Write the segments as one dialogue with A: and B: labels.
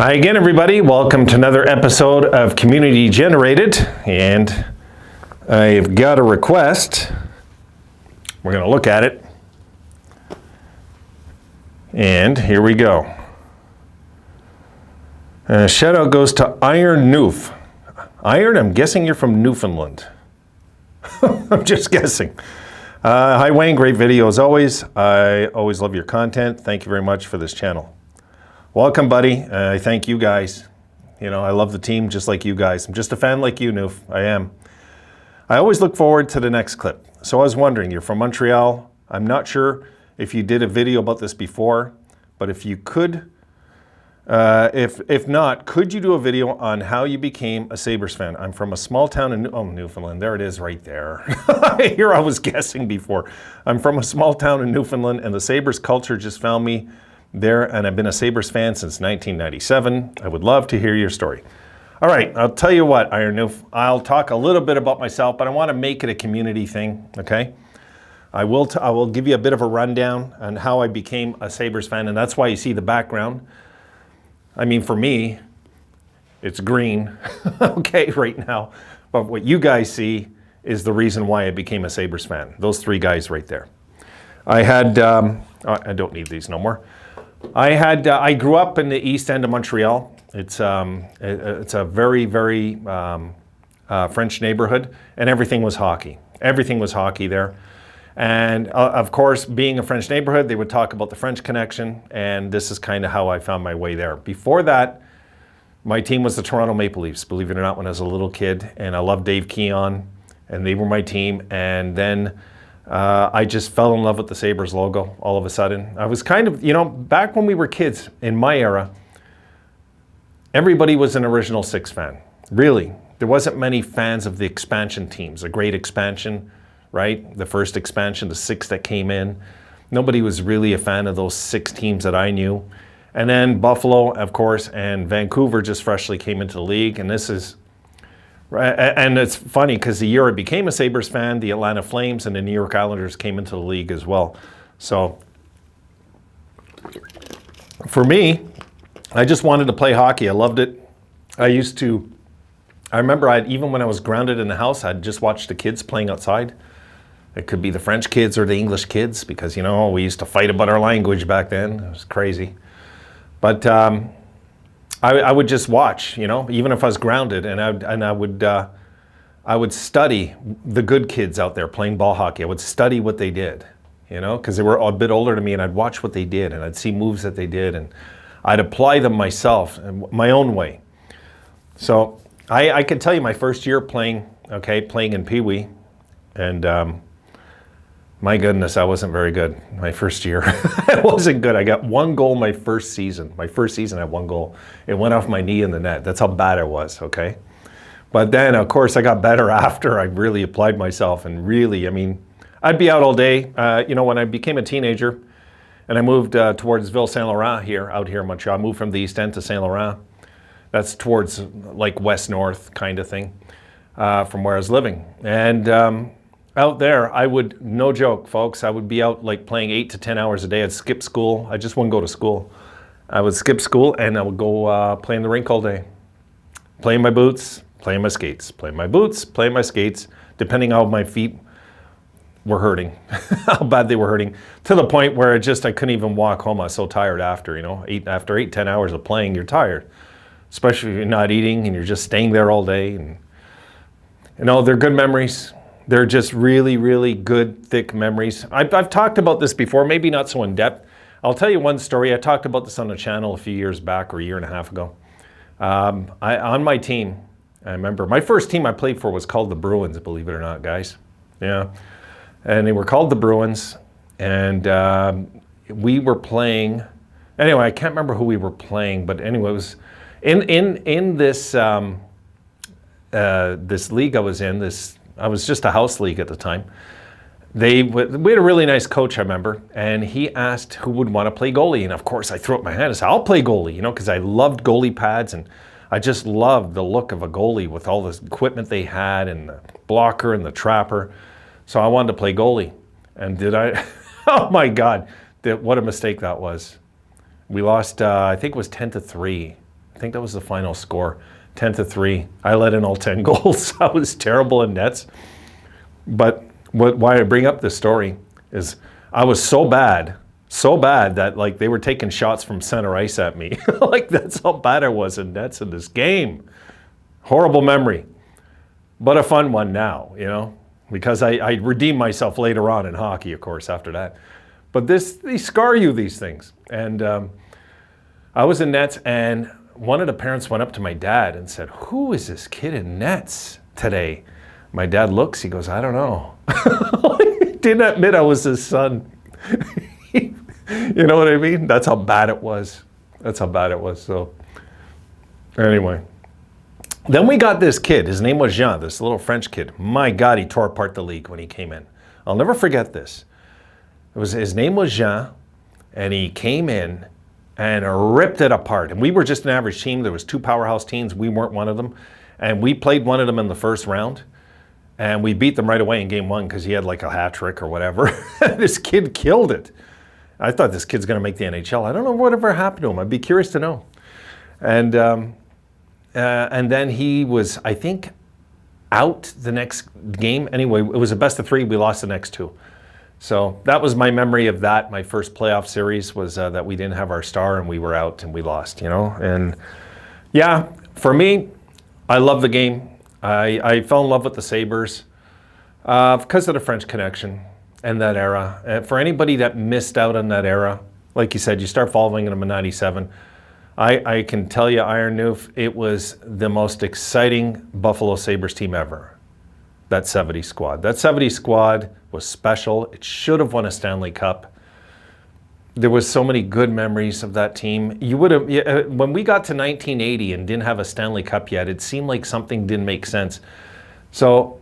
A: Hi again, everybody. Welcome to another episode of Community Generated. And I've got a request. We're going to look at it. And here we go. Shout out goes to Iron Noof. Iron, I'm guessing you're from Newfoundland. I'm just guessing. Hi Wayne, great video as always. I always love your content. Thank you very much for this channel. Welcome, buddy. I thank you guys. You know, I love the team just like you guys. I'm just a fan like you, Noof. I am. I always look forward to the next clip. So I was wondering, you're from Montreal. I'm not sure if you did a video about this before, but if you could, if not, could you do a video on how you became a Sabres fan? I'm from a small town in Newfoundland. There it is right there. Here I was guessing before. I'm from a small town in Newfoundland, and the Sabres culture just found me there, and I've been a Sabres fan since 1997. I would love to hear your story. All right, I'll tell you what, Iron Noof, I'll talk a little bit about myself, but I want to make it a community thing, okay? I will give you a bit of a rundown on how I became a Sabres fan, and that's why you see the background. I mean, for me, it's green, okay, right now. But what you guys see is the reason why I became a Sabres fan. Those three guys right there. I had, I don't need these no more. I grew up in the east end of Montreal. It's a very, very French neighborhood, and everything was hockey. Everything was hockey there. And of course, being a French neighborhood, they would talk about the French connection, and this is kind of how I found my way there. Before that, my team was the Toronto Maple Leafs, believe it or not, when I was a little kid, and I loved Dave Keon, and they were my team. And then I just fell in love with the Sabres logo all of a sudden. I was kind of, you know, back when we were kids, in my era, everybody was an Original Six fan. Really, there wasn't many fans of the expansion teams, a great expansion, right? The first expansion, the six that came in. Nobody was really a fan of those six teams that I knew. And then Buffalo, of course, and Vancouver just freshly came into the league. And this is, and it's funny because the year I became a Sabres fan, the Atlanta Flames and the New York Islanders came into the league as well. So for me, I just wanted to play hockey. I loved it. I remember even when I was grounded in the house, I'd just watch the kids playing outside. It could be the French kids or the English kids because, you know, we used to fight about our language back then. It was crazy. But I would just watch, you know, even if I was grounded, and I would study the good kids out there playing ball hockey. I would study what they did, you know, because they were a bit older than me, and I'd watch what they did, and I'd see moves that they did, and I'd apply them myself, my own way. So I can tell you my first year playing in Pee Wee, and my goodness, I wasn't very good my first year. I wasn't good. I got one goal my first season. My first season, I had one goal. It went off my knee in the net. That's how bad I was, okay? But then, of course, I got better after I really applied myself. And really, I mean, I'd be out all day. You know, when I became a teenager and I moved towards Ville Saint Laurent out here in Montreal, I moved from the East End to Saint Laurent. That's towards like west-north kind of thing from where I was living. And out there, I would, no joke, folks, I would be out like playing 8 to 10 hours a day. I'd skip school. I just wouldn't go to school. I would skip school and I would go play in the rink all day. Playing my boots, playing my skates. Playing my boots, playing my skates, depending how my feet were hurting, how bad they were hurting, to the point where I couldn't even walk home. I was so tired after, you know, after 8, 10 hours of playing, you're tired. Especially if you're not eating and you're just staying there all day. And, you know, they're good memories. They're just really, really good, thick memories. I've talked about this before, maybe not so in depth. I'll tell you one story. I talked about this on the channel a few years back or a year and a half ago. On my team, I remember my first team I played for was called the Bruins, believe it or not, guys. Yeah. And they were called the Bruins. And we were playing, anyway, I can't remember who we were playing, but anyway, it was in this, this league I was in, I was just a house league at the time. We had a really nice coach, I remember, and he asked who would want to play goalie. And of course, I threw up my hand and said, I'll play goalie, you know, because I loved goalie pads and I just loved the look of a goalie with all this equipment they had and the blocker and the trapper. So I wanted to play goalie. And did I? Oh my God, what a mistake that was. We lost, I think it was 10-3. think that was the final score, 10-3. I let in all 10 goals. I was terrible in nets. But why I bring up this story is I was so bad that like they were taking shots from center ice at me. Like that's how bad I was in nets in this game. Horrible memory, but a fun one now, you know, because I redeemed myself later on in hockey, of course, after that. But they scar you, these things. And I was in nets, and one of the parents went up to my dad and said, "Who is this kid in nets today?" My dad looks, he goes, "I don't know." He didn't admit I was his son. You know what I mean? That's how bad it was. That's how bad it was. So anyway, then we got this kid. His name was Jean, this little French kid. My God, he tore apart the league when he came in. I'll never forget this. His name was Jean, and he came in and ripped it apart. And we were just an average team. There was 2 powerhouse teams. We weren't one of them. And we played one of them in the first round. And we beat them right away in game 1 because he had like a hat trick or whatever. This kid killed it. I thought this kid's going to make the NHL. I don't know whatever happened to him. I'd be curious to know. And then he was, I think, out the next game. Anyway, it was a best of 3. We lost the next 2. So that was my memory of that. My first playoff series was that we didn't have our star and we were out and we lost, you know. And yeah, for me, I love the game. I fell in love with the Sabres because of the French connection and that era. For anybody that missed out on that era, like you said, you start following them in '97. I can tell you, Iron Noof, it was the most exciting Buffalo Sabres team ever. That 70 squad. That 70 squad was special. It should have won a Stanley Cup. There was so many good memories of that team. You would have, when we got to 1980 and didn't have a Stanley Cup yet, it seemed like something didn't make sense. So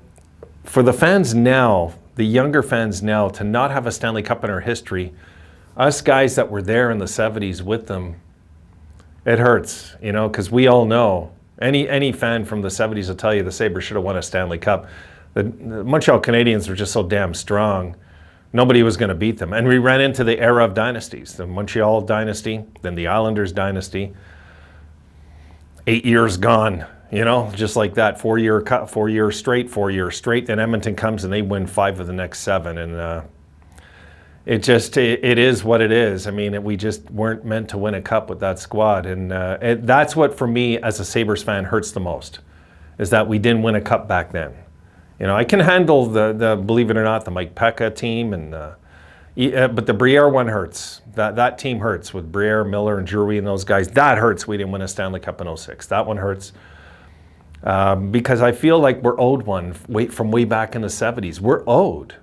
A: for the fans now, the younger fans now, to not have a Stanley Cup in our history, us guys that were there in the 70s with them, it hurts, you know, because we all know, any fan from the 70s will tell you the Sabres should have won a Stanley Cup. The Montreal Canadiens were just so damn strong. Nobody was going to beat them. And we ran into the era of dynasties. The Montreal dynasty, then the Islanders dynasty. 8 years gone, you know, just like that. 4 years straight. Then Edmonton comes and they win 5 of the next 7. And it is what it is. I mean, we just weren't meant to win a cup with that squad. And that's what, for me, as a Sabres fan, hurts the most, is that we didn't win a cup back then. You know, I can handle the believe it or not, the Mike Pekka team, and but the Briere one hurts. That team hurts with Briere, Miller, and Drury and those guys. That hurts. We didn't win a Stanley Cup in '06. That one hurts because I feel like we're owed one from way back in the '70s. We're owed.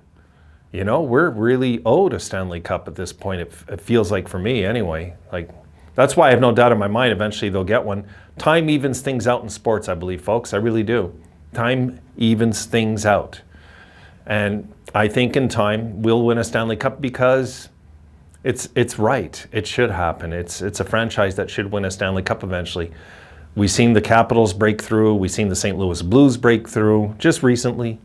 A: You know, we're really owed a Stanley Cup at this point. It feels like, for me anyway. Like, that's why I have no doubt in my mind eventually they'll get one. Time evens things out in sports, I believe, folks. I really do. Time evens things out. And I think in time we'll win a Stanley Cup because it's right. It should happen. It's a franchise that should win a Stanley Cup eventually. We've seen the Capitals break through. We've seen the St. Louis Blues break through just recently.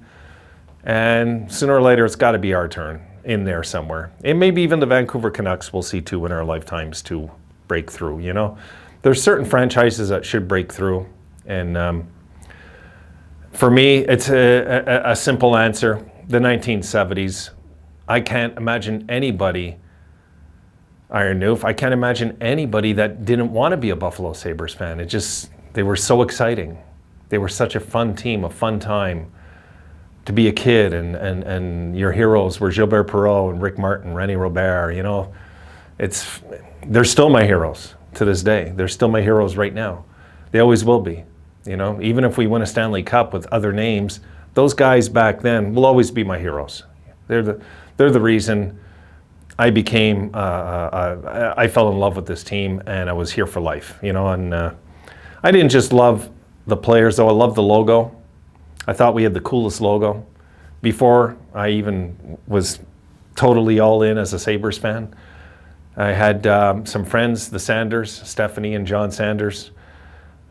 A: And sooner or later, it's got to be our turn in there somewhere. And maybe even the Vancouver Canucks we'll see too in our lifetimes to break through, you know. There's certain franchises that should break through. And for me, it's a simple answer. The 1970s. I can't imagine anybody, Iron Noof, I can't imagine anybody that didn't want to be a Buffalo Sabres fan. They were so exciting. They were such a fun team, a fun time to be a kid, and your heroes were Gilbert Perreault and Rick Martin, René Robert, you know. They're still my heroes to this day. They're still my heroes right now. They always will be, you know. Even if we win a Stanley Cup with other names, those guys back then will always be my heroes. They're the reason I became, I fell in love with this team, and I was here for life, you know. And I didn't just love the players, though. I loved the logo. I thought we had the coolest logo before I even was totally all in as a Sabres fan. I had some friends, the Sanders, Stephanie and John Sanders,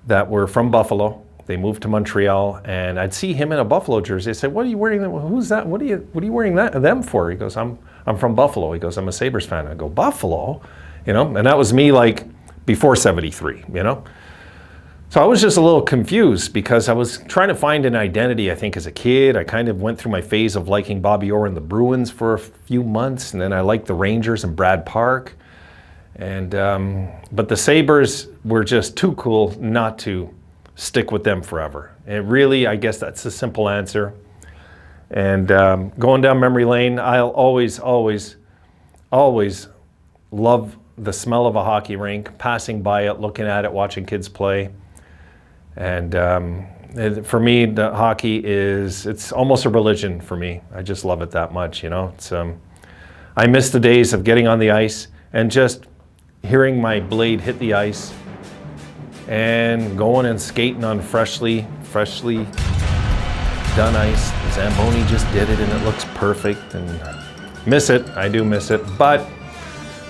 A: that were from Buffalo. They moved to Montreal, and I'd see him in a Buffalo jersey. I said, "What are you wearing? Who's that? What are you wearing them for?" He goes, "I'm from Buffalo." He goes, "I'm a Sabres fan." I go, "Buffalo?" You know, and that was me like before '73, you know. So I was just a little confused because I was trying to find an identity, I think, as a kid. I kind of went through my phase of liking Bobby Orr and the Bruins for a few months, and then I liked the Rangers and Brad Park. And but the Sabres were just too cool not to stick with them forever. And really, I guess that's the simple answer. And going down memory lane, I'll always love the smell of a hockey rink, passing by it, looking at it, watching kids play. And for me, the hockey it's almost a religion for me. I just love it that much, you know. It's, I miss the days of getting on the ice and just hearing my blade hit the ice and going and skating on freshly done ice. Zamboni just did it and it looks perfect, and miss it. I do miss it, but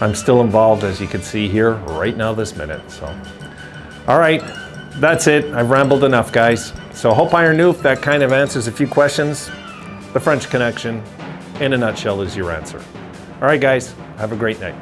A: I'm still involved, as you can see here right now this minute. So, all right. That's it. I've rambled enough, guys. So hope Iron Noof, that kind of answers a few questions. The French Connection, in a nutshell, is your answer. All right, guys. Have a great night.